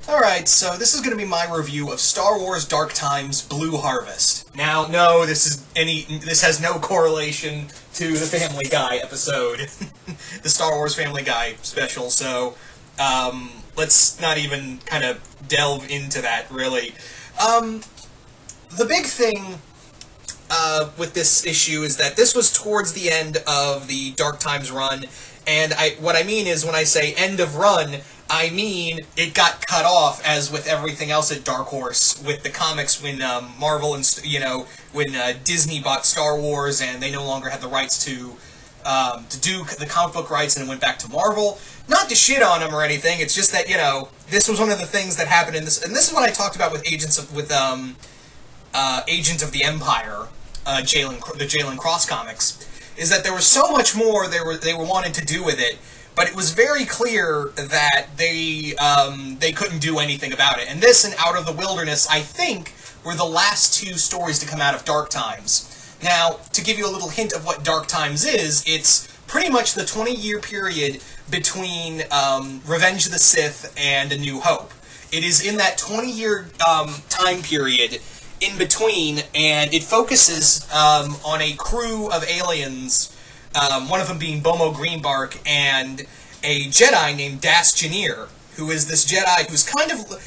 Alright, so this is going to be my review of Star Wars Dark Times Blue Harvest. Now, no, this has no correlation to the Family Guy episode, the Star Wars Family Guy special, so let's not even kind of delve into that, really. The big thing with this issue is that this was towards the end of the Dark Times run, and what I mean is when I say end of run, I mean it got cut off, as with everything else at Dark Horse, with the comics when Marvel and, when Disney bought Star Wars and they no longer had the rights to do the comic book rights and it went back to Marvel. Not to shit on them or anything, it's just that, this was one of the things that happened in this, and this is what I talked about with Agents of the Empire, the Jalen Cross comics, is that there was so much more they were wanted to do with it, but it was very clear that they couldn't do anything about it. And this and Out of the Wilderness, I think, were the last two stories to come out of Dark Times. Now, to give you a little hint of what Dark Times is, it's pretty much the 20-year period between Revenge of the Sith and A New Hope. It is in that 20-year time period in between, and it focuses on a crew of aliens, one of them being Bomo Greenbark, and a Jedi named Das Janir, who is this Jedi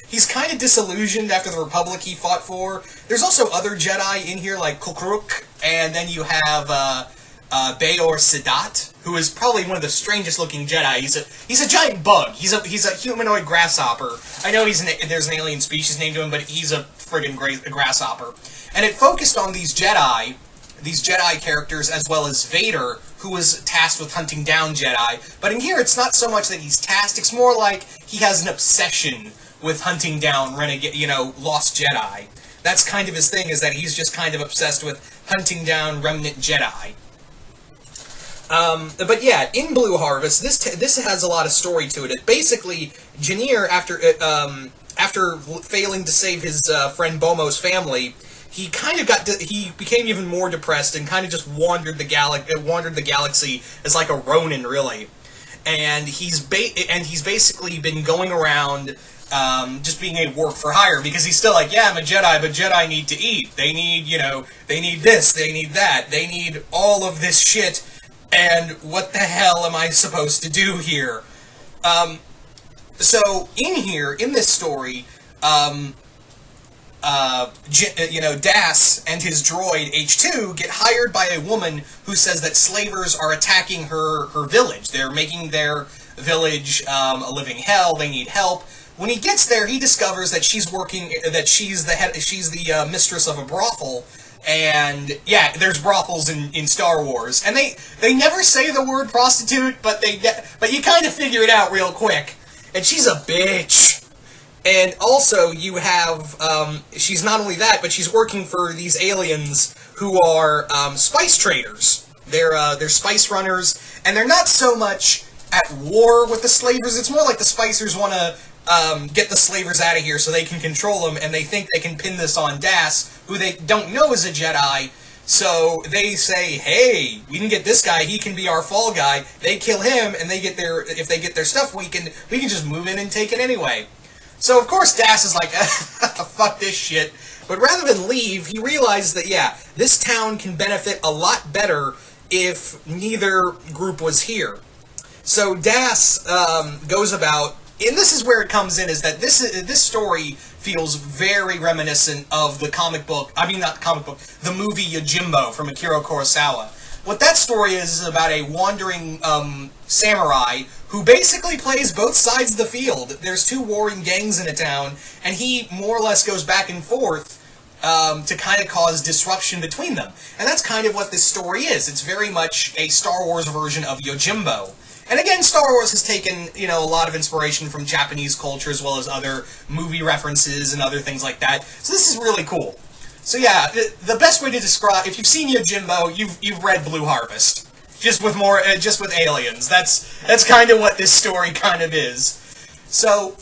he's kind of disillusioned after the Republic he fought for. There's also other Jedi in here, like Kukruk, and then you have Bayor Sadat, who is probably one of the strangest looking Jedi. He's a giant bug. He's a humanoid grasshopper. I know there's an alien species named to him, but he's a friggin' grasshopper. And it focused on these Jedi characters, as well as Vader, who was tasked with hunting down Jedi. But in here, it's not so much that he's tasked, it's more like he has an obsession with hunting down lost Jedi. That's kind of his thing, is that he's just kind of obsessed with hunting down remnant Jedi. But yeah, in Blue Harvest, this has a lot of story to it. Basically, Janir, after failing to save his friend Bomo's family, he became even more depressed and kind of just wandered the galaxy as like a Ronin, really. And he's basically been going around just being a work for hire, because he's still like, yeah, I'm a Jedi, but Jedi need to eat. They need, they need this, they need that, they need all of this shit, and what the hell am I supposed to do here? So, in this story, Das and his droid, H2, get hired by a woman who says that slavers are attacking her village. They're making their village a living hell. They need help. When he gets there, he discovers that she's the mistress of a brothel. And yeah, there's brothels in Star Wars, and they never say the word prostitute, but you kind of figure it out real quick. And she's a bitch. And also, you have, she's not only that, but she's working for these aliens who are spice traders. They're spice runners, and they're not so much at war with the slavers. It's more like the spicers want to get the slavers out of here so they can control them, and they think they can pin this on Das, who they don't know is a Jedi. So they say, hey, we can get this guy, he can be our fall guy. They kill him, and if they get their stuff, we can just move in and take it anyway. So of course Das is like, fuck this shit. But rather than leave, he realized that, yeah, this town can benefit a lot better if neither group was here. So Das goes about, and this is where it comes in, is that this story feels very reminiscent of the the movie Yojimbo from Akira Kurosawa. What that story is about a wandering samurai who basically plays both sides of the field. There's two warring gangs in a town, and he more or less goes back and forth to kind of cause disruption between them. And that's kind of what this story is. It's very much a Star Wars version of Yojimbo. And again, Star Wars has taken, a lot of inspiration from Japanese culture, as well as other movie references and other things like that. So this is really cool. So yeah, the best way to describe, if you've seen Yojimbo, you've read Blue Harvest. Just with aliens. That's kind of what this story kind of is. So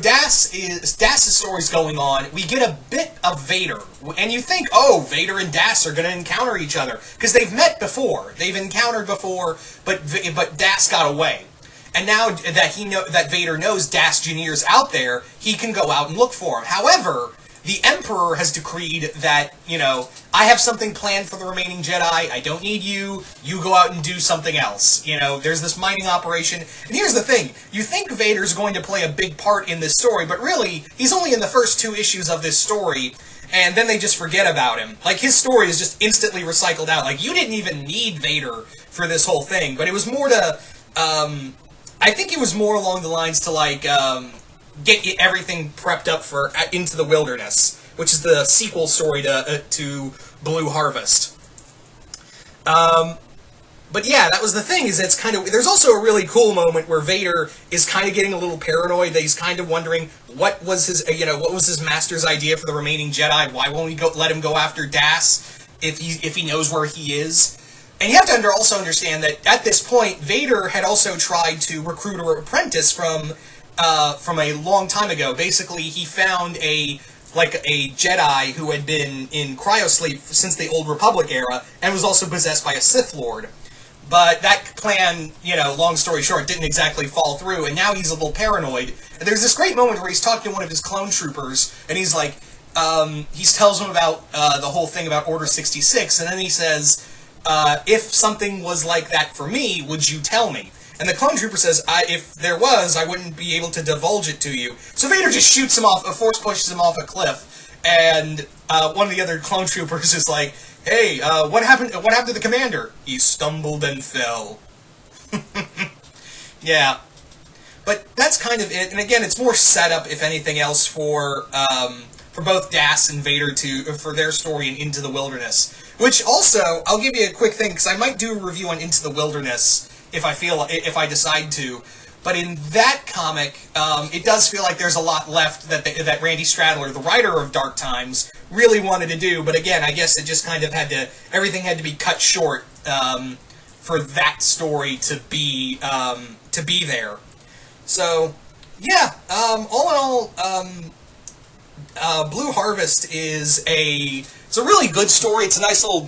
Das' story's going on, we get a bit of Vader, and you think, oh, Vader and Das are going to encounter each other, because they've met before, they've encountered before, but Das got away. And now that Vader knows Das Jr.'s out there, he can go out and look for him. However, the Emperor has decreed that, I have something planned for the remaining Jedi. I don't need you. You go out and do something else. There's this mining operation. And here's the thing. You think Vader's going to play a big part in this story, but really, he's only in the first 2 issues of this story, and then they just forget about him. Like, his story is just instantly recycled out. Like, you didn't even need Vader for this whole thing. But it was more to, I think it was more along the lines to, get everything prepped up for Into the Wilderness, which is the sequel story to Blue Harvest. But yeah, that was the thing, is it's kind of, there's also a really cool moment where Vader is kind of getting a little paranoid, that he's kind of wondering what was his master's idea for the remaining Jedi. Why won't he let him go after Das if he knows where he is? And you have to also understand that at this point, Vader had also tried to recruit an apprentice from a long time ago. Basically, he found a Jedi who had been in cryosleep since the Old Republic era, and was also possessed by a Sith Lord. But that plan, long story short, didn't exactly fall through, and now he's a little paranoid. And there's this great moment where he's talking to one of his clone troopers, and he's like, he tells him about the whole thing about Order 66, and then he says, if something was like that for me, would you tell me? And the clone trooper says, if there was, I wouldn't be able to divulge it to you. So Vader just shoots him off, force pushes him off a cliff, and one of the other clone troopers is like, hey, what happened to the commander? He stumbled and fell. Yeah. But that's kind of it, and again, it's more setup, if anything else, for both Das and Vader for their story in Into the Wilderness. Which also, I'll give you a quick thing, because I might do a review on Into the Wilderness if I decide to. But in that comic, it does feel like there's a lot left that Randy Stradler, the writer of Dark Times, really wanted to do. But again, I guess it just kind of everything had to be cut short for that story to be there. So, yeah, all in all, Blue Harvest is it's a really good story. It's a nice little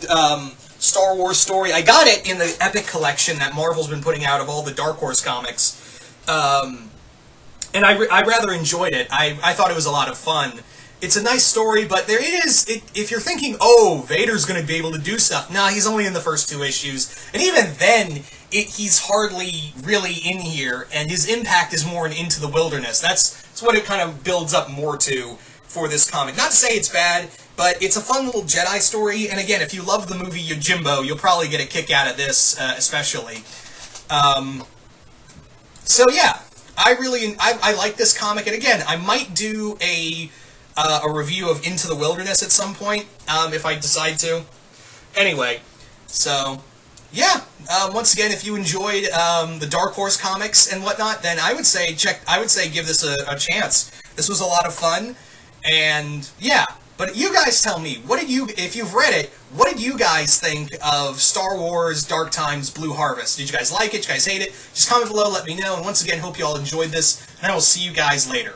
Star Wars story. I got it in the Epic collection that Marvel's been putting out of all the Dark Horse comics. And I rather enjoyed it. I thought it was a lot of fun. It's a nice story, but if you're thinking, oh, Vader's going to be able to do stuff, nah, he's only in the first 2 issues. And even then, he's hardly really in here, and his impact is more Into the Wilderness. That's what it kind of builds up more to for this comic. Not to say it's bad, but it's a fun little Jedi story, and again, if you love the movie Yojimbo, you'll probably get a kick out of this, especially. So yeah, I like this comic, and again, I might do a review of Into the Wilderness at some point, if I decide to. Anyway, so yeah, once again, if you enjoyed the Dark Horse comics and whatnot, then I would say give this a chance. This was a lot of fun, and yeah. But you guys tell me, if you've read it, what did you guys think of Star Wars Dark Times Blue Harvest? Did you guys like it? Did you guys hate it? Just comment below, let me know. And once again, hope you all enjoyed this, and I will see you guys later.